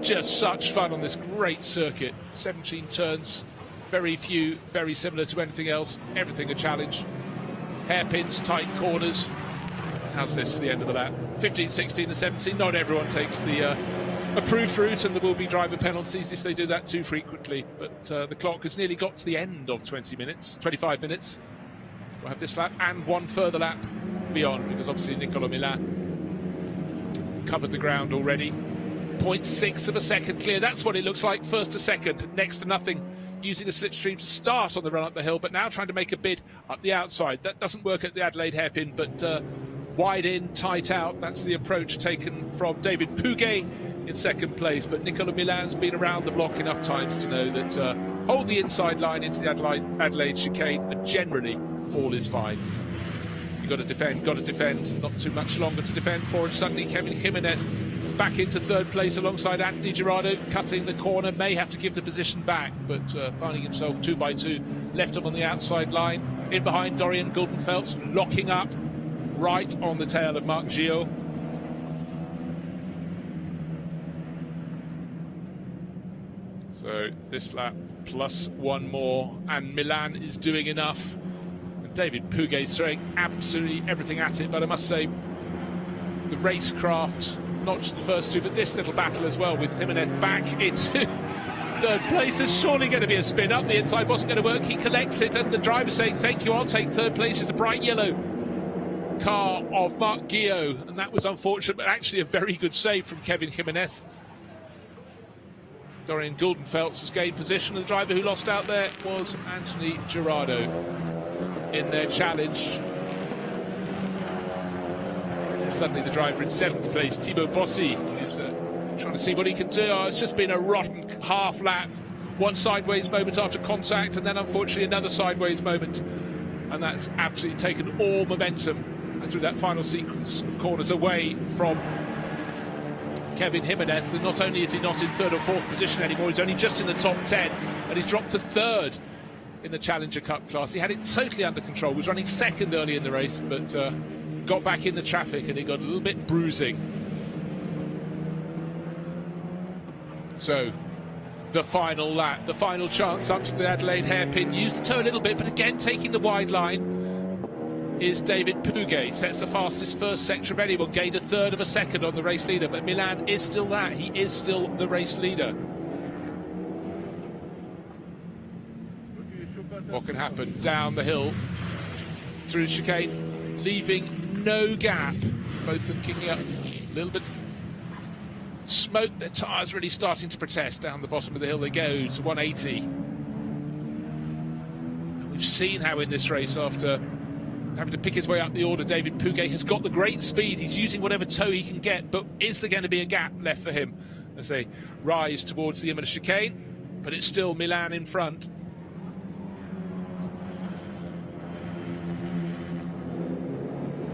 just such fun on this great circuit. 17 turns, very few, very similar to anything else, everything a challenge. Hairpins, tight corners. How's this for the end of the lap? 15, 16 and 17, not everyone takes the approved route, and there will be driver penalties if they do that too frequently, but the clock has nearly got to the end of 25 minutes. We'll have this lap and one further lap beyond, because obviously Nicolas Milan covered the ground already. 0.6 of a second clear, that's what it looks like, 1st to 2nd, next to nothing, using the slipstream to start on the run up the hill, but now trying to make a bid up the outside. That doesn't work at the Adelaide hairpin, but wide in, tight out, that's the approach taken from David Puget in 2nd place. But Nicolas Milan's been around the block enough times to know that hold the inside line into the Adelaide chicane, and generally all is fine. You've got to defend, not too much longer to defend for, and suddenly Kevin Jimenez back into 3rd place alongside Anthony Girardot, cutting the corner, may have to give the position back, but finding himself 2x2, left him on the outside line, in behind Dorian Guldenfeldt, locking up right on the tail of Marc Guillot. So this lap plus one more, and Milan is doing enough. And David Puget's throwing absolutely everything at it, but I must say, the racecraft, not just the first two, but this little battle as well, with Jimenez back into 3rd place. There's surely going to be a spin up the inside, wasn't going to work. He collects it, and the driver's saying, thank you, I'll take 3rd place. It's a bright yellow car of Marc Guillot, and that was unfortunate, but actually a very good save from Kevin Jimenez. Dorian Guldenfeldt has gained position, and the driver who lost out there was Anthony Girardo in their challenge. Suddenly the driver in 7th place, Thibaut Bossy, is trying to see what he can do. Oh, it's just been a rotten half lap. One sideways moment after contact, and then unfortunately another sideways moment. And that's absolutely taken all momentum through that final sequence of corners away from Kevin Jimenez. And not only is he not in 3rd or 4th position anymore, he's only just in the top 10, and he's dropped to 3rd in the Challenger Cup class. He had it totally under control, was running 2nd early in the race, but got back in the traffic and he got a little bit bruising. So the final lap, the final chance up to the Adelaide hairpin, used the toe a little bit, but again taking the wide line is David Pouget. Sets the fastest first sector of anyone, gained a 3rd of a second on the race leader, but Milan is still that, he is still the race leader. What can happen down the hill through chicane, leaving no gap, both of them kicking up a little bit smoke. Their tyres really starting to protest. Down the bottom of the hill they go to 180. And we've seen how in this race, after having to pick his way up the order, David Pouget has got the great speed. He's using whatever toe he can get, but is there going to be a gap left for him as they rise towards the Imola chicane? But it's still Milan in front.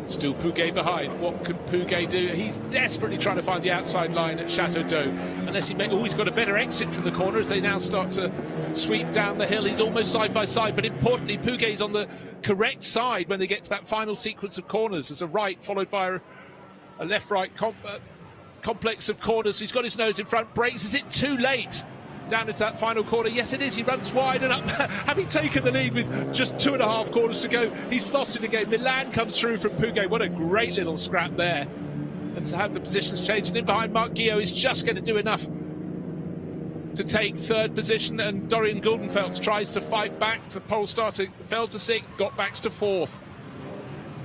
Still Pouget behind. What can Pouget do? He's desperately trying to find the outside line at Chateau d'Eau. Unless he's got a better exit from the corner as they now start to sweep down the hill. He's almost side by side, but importantly, Pouget's on the correct side when they get to that final sequence of corners. There's a right followed by a left-right complex of corners. He's got his nose in front, brakes. Is it too late? Down into that final corner. Yes, it is. He runs wide and up, having taken the lead with just 2.5 corners to go. He's lost it again. Milan comes through from Pouget. What a great little scrap there. And to have the positions changed. And in behind, Marc Guillot is just going to do enough to take 3rd position. And Dorian Guldenfeldt tries to fight back. The pole starter fell to 6th, got back to 4th.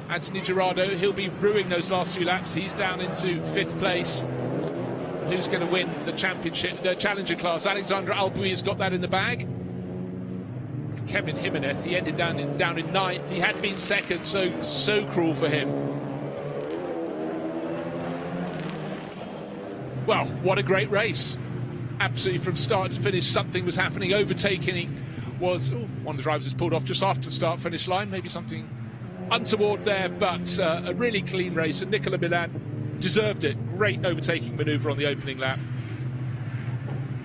Anthony Girardo, he'll be ruining those last few laps. He's down into 5th place. Who's going to win the championship, the Challenger class? Alexandre Albuy has got that in the bag. Kevin Jimenez, he ended down in 9th. He had been 2nd, so cruel for him. Well, what a great race. Absolutely from start to finish, something was happening. Overtaking was, one of the drivers was pulled off just after the start-finish line. Maybe something untoward there, but a really clean race. And Nicola Milan deserved it. Great overtaking manoeuvre on the opening lap,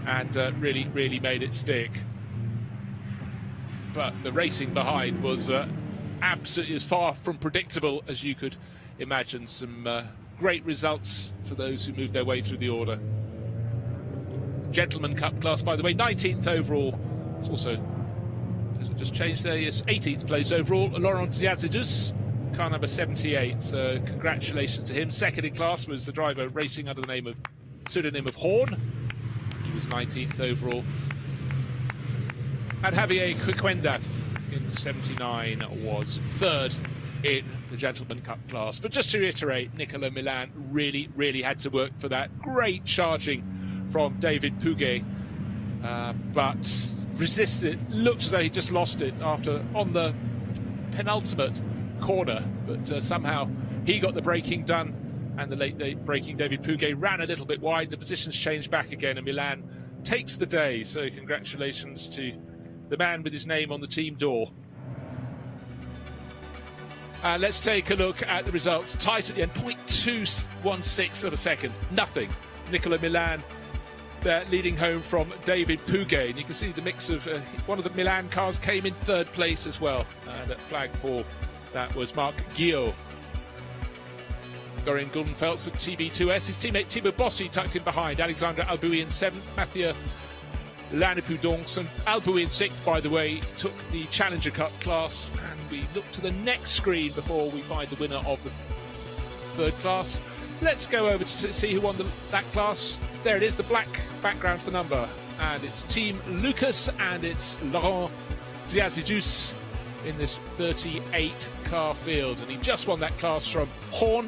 and really made it stick. But the racing behind was absolutely as far from predictable as you could imagine. Some great results for those who moved their way through the order. Gentleman Cup class, by the way, 19th overall. It's also, has it just changed there? Yes, 18th place overall. Laurent Ziazidis, car number 78, so congratulations to him. 2nd in class was the driver racing under the pseudonym of Horn. He was 19th overall. And Javier Quiquendath in 79 was 3rd in the Gentleman Cup class. But just to reiterate, Nicola Milan really had to work for that. Great charging from David Pouget, but resisted. Looked as though he just lost it on the penultimate corner, but somehow he got the braking done, and the late braking David Pouget ran a little bit wide. The positions changed back again, and Milan takes the day. So congratulations to the man with his name on the team door. Let's take a look at the results. Tight at the end, 0.216 of a second, nothing. Nicola Milan there leading home from David Pouget, and you can see the mix of one of the Milan cars came in 3rd place as well. That flag for that was Marc Guillot. Dorian Guldenfeldt for TB2S. His teammate Thibaut Bossy tucked in behind. Alexandre Albuy in 7th. Mathieu Lanepudonx, and Albuy in 6th, by the way, took the Challenger Cup class. And we look to the next screen before we find the winner of the 3rd class. Let's go over to see who won that class. There it is, the black background to the number. And it's Team Lucas, and it's Laurent Ziazidis in this 38-car field, and he just won that class from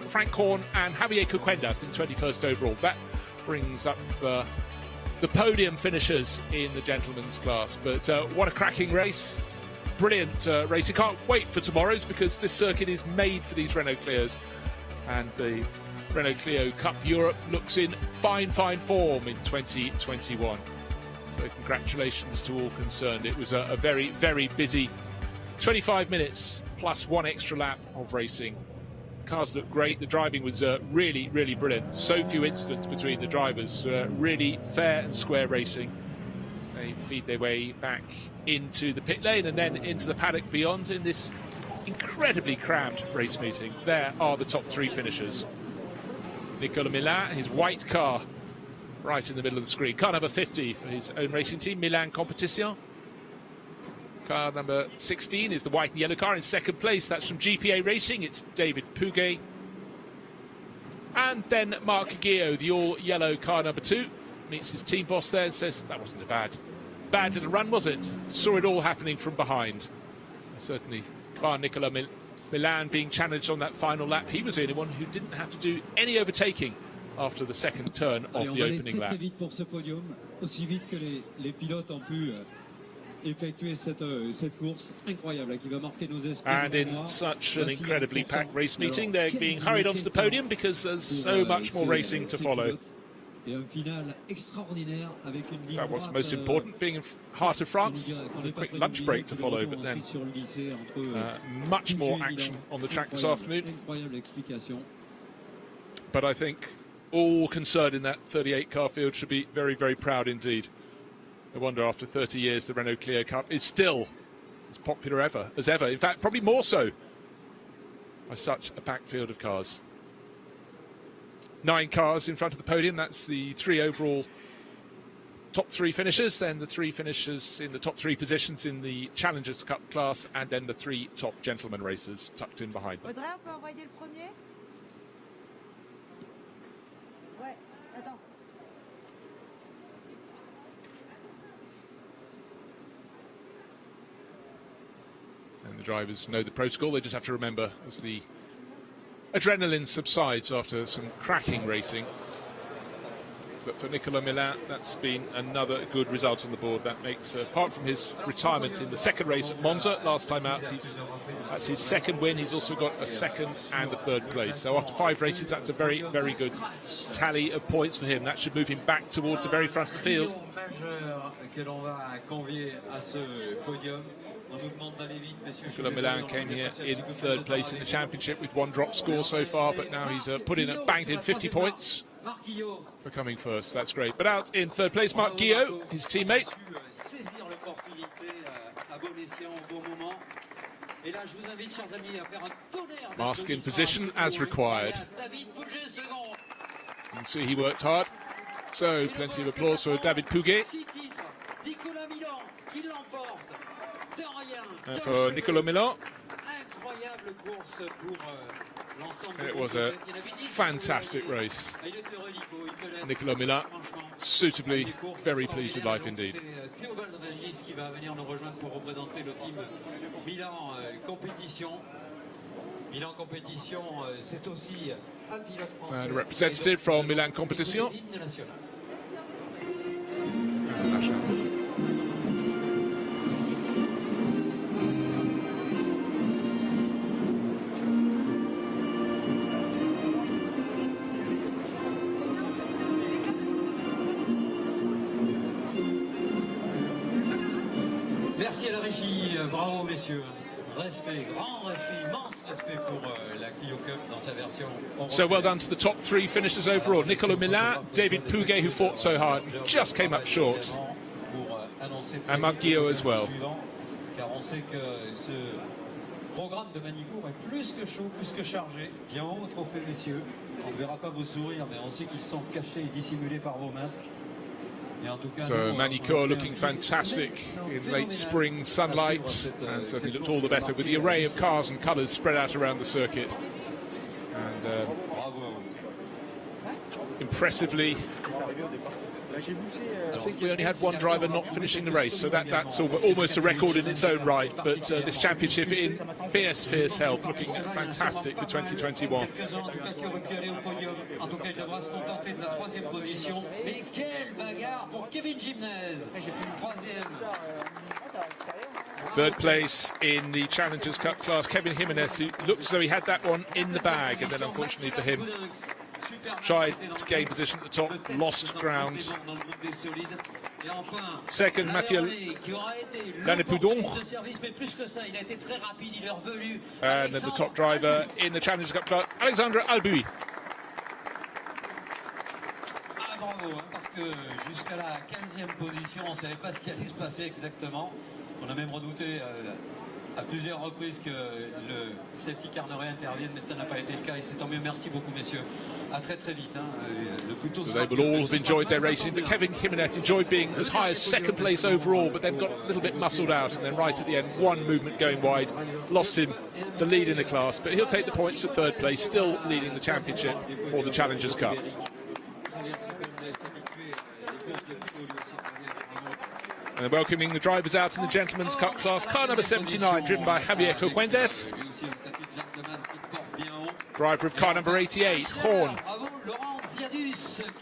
Frank Horn and Javier Cuquendas in 21st overall. That brings up the podium finishers in the gentlemen's class. But what a cracking race. Brilliant race. You can't wait for tomorrow's, because this circuit is made for these Renault Clios, and the Renault Clio Cup Europe looks in fine form in 2021. So congratulations to all concerned. It was a very, very busy 25 minutes plus one extra lap of racing. Cars looked great. The driving was really, really brilliant. So few incidents between the drivers. Really fair and square racing. They feed their way back into the pit lane and then into the paddock beyond in this incredibly crammed race meeting. There are the top three finishers. Nicolas Milan, his white car, right in the middle of the screen. Car number 50 for his own racing team, Milan Competition. Car number 16 is the white and yellow car in second place. That's from GPA Racing. It's David Puget. And then Marc Guillot, the all-yellow car number 2, meets his team boss there and says, that wasn't a bad little run, was it? Saw it all happening from behind. And certainly, bar Nicolas Milan being challenged on that final lap, he was the only one who didn't have to do any overtaking after the second turn of the opening lap. And in such an incredibly packed race meeting, they're being hurried onto the podium because there's so much more racing to follow. That was most important, being in heart of France. There's a quick lunch break to follow, but then much more action on the track this afternoon. But I think all concerned in that 38-car field should be very, very proud indeed. I wonder, after 30 years, the Renault Clio Cup is still as popular as ever. In fact, probably more so by such a packed field of cars. 9 cars in front of the podium. That's the 3 overall top 3 finishers, then the 3 finishers in the top 3 positions in the Challengers Cup class, and then the 3 top gentleman racers tucked in behind them. And the drivers know the protocol. They just have to remember as the adrenaline subsides after some cracking racing. But for Nicolas Milan, that's been another good result on the board. That makes, apart from his retirement in the second race at Monza last time out, that's his second win. He's also got a second and a third place. So after 5 races, that's a very, very good tally of points for him. That should move him back towards the very front of the field. Nicolas Milan came here in 3rd place in the championship with 1 drop score so far, but now he's banged in 50 points for coming first. That's great. But out in 3rd place, Marc Guillot, his teammate. Mask in position as required. You can see he worked hard. So plenty of applause for David Puget. And for Nicolas Milan. It was a fantastic race. Nicolas Milan, suitably very pleased with life indeed. And a representative from Milan Competition. Merci à la régie, bravo messieurs. Respect, grand respect, immense respect pour la Clio Cup dans sa version. So well done to the top 3 finishers overall. Nicolas Milan, David Puget, who fought so hard, just came up short. And Marc Guillot as well. Car on sait que ce programme de Magny-Cours est plus que chaud, plus que chargé. Bien haut au trophée messieurs. On ne verra pas vos sourires, mais on sait qu'ils sont cachés et dissimulés par vos masques. So Magny-Cours looking fantastic in late spring sunlight, and certainly looked all the better with the array of cars and colours spread out around the circuit. And impressively, I think we only had one driver not finishing the race, so that's almost a record in its own right. But this championship in fierce health, looking fantastic for 2021. Quelques-uns en tout cas qui auraient pu aller au podium. En tout cas, il devra se contenter de la 3e position. Mais quelle bagarre pour Kevin Jimenez. 3e. Third place in the Challengers Cup class, Kevin Jimenez, who looks as though he had that one in the bag, and then unfortunately for him, tried to gain position at the top, lost ground. Second, Mathieu Lannepoudon. And then the top driver in the Challengers Cup class, Alexandre Albuy. Bravo, parce que jusqu'à la 15e position, on ne savait pas ce qui allait se passer exactement. On a même redouté à plusieurs reprises que le safety car ne réintervienne, mais ça n'a pas été le cas et c'est tant mieux. Merci beaucoup, messieurs. À très vite. Le plus tôt so they will all have enjoyed their racing, but Kevin Jimenez enjoyed being as high as second place overall, but then got a little bit muscled out, and then right at the end, one movement going wide, lost him the lead in the class, but he'll take the points for third place, still leading the championship for the Challengers Cup. And welcoming the drivers out in the Gentlemen's Cup class, car number 79, driven by Javier Coquendef. Driver of car number 88, Horn.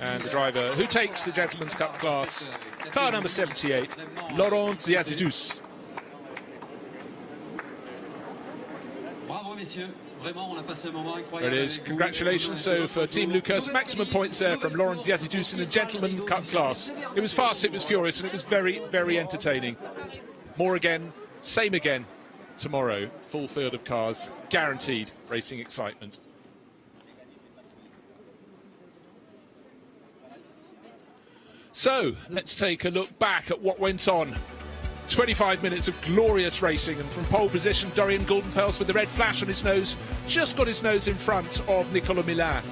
And the driver who takes the Gentlemen's Cup class, car number 78, Laurent Ziazidous. Bravo, messieurs. There it is. Congratulations. So for Team Lucas, maximum points there from Laurent Ziazidous in the Gentleman Cup class. It was fast, it was furious, and it was very, very entertaining. More again, same again tomorrow. Full field of cars, guaranteed racing excitement. So let's take a look back at what went on. 25 minutes of glorious racing, and from pole position, Dorian Goldenfels with the red flash on his nose, just got his nose in front of Nicolas Millin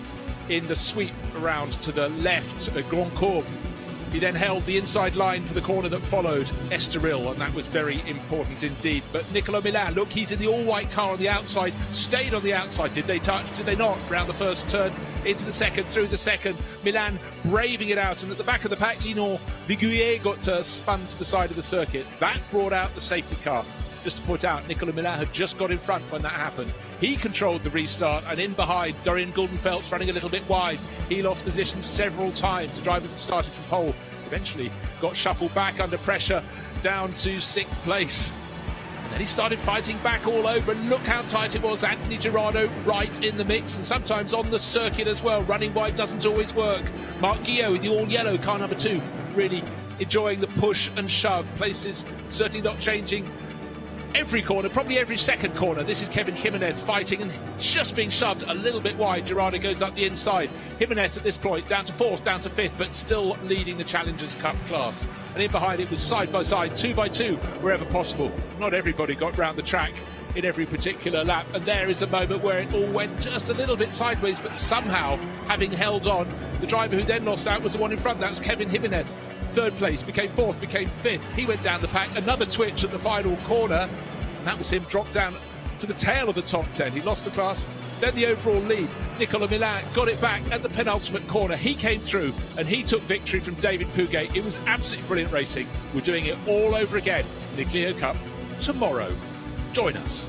in the sweep around to the left at Grand Courbe. He then held the inside line for the corner that followed Estoril, and that was very important indeed. But Nicolas Millin, look, he's in the all-white car on the outside, stayed on the outside. Did they touch? Did they not? Round the first turn, into the second, through the second. Millin braving it out, and at the back of the pack, Linon Viguier got spun to the side of the circuit. That brought out the safety car. Just to point out, Nicolas Millin had just got in front when that happened. He controlled the restart, and in behind, Dorian Goldenfels running a little bit wide. He lost position several times. The driver that started from pole eventually got shuffled back under pressure down to 6th place. And then he started fighting back all over, and look how tight it was. Anthony Girardeau right in the mix, and sometimes on the circuit as well. Running wide doesn't always work. Marc Guillot with the all-yellow car number 2, really enjoying the push and shove. Places certainly not changing every corner, probably every second corner. This is Kevin Jimenez fighting and just being shoved a little bit wide. Girardeau goes up the inside. Jimenez at this point down to 4th, down to 5th, but still leading the Challengers Cup class. And in behind it was side by side, 2 by 2, wherever possible. Not everybody got round the track in every particular lap, and there is a moment where it all went just a little bit sideways, but somehow, having held on, the driver who then lost out was the one in front. That was Kevin Jimenez. 3rd place, became 4th, became 5th. He went down the pack, another twitch at the final corner, and that was him dropped down to the tail of the top 10. He lost the class, then the overall lead. Nicolas Millin got it back at the penultimate corner. He came through and he took victory from David Pouget. It was absolutely brilliant racing. We're doing it all over again in the Clio Cup tomorrow. Join us.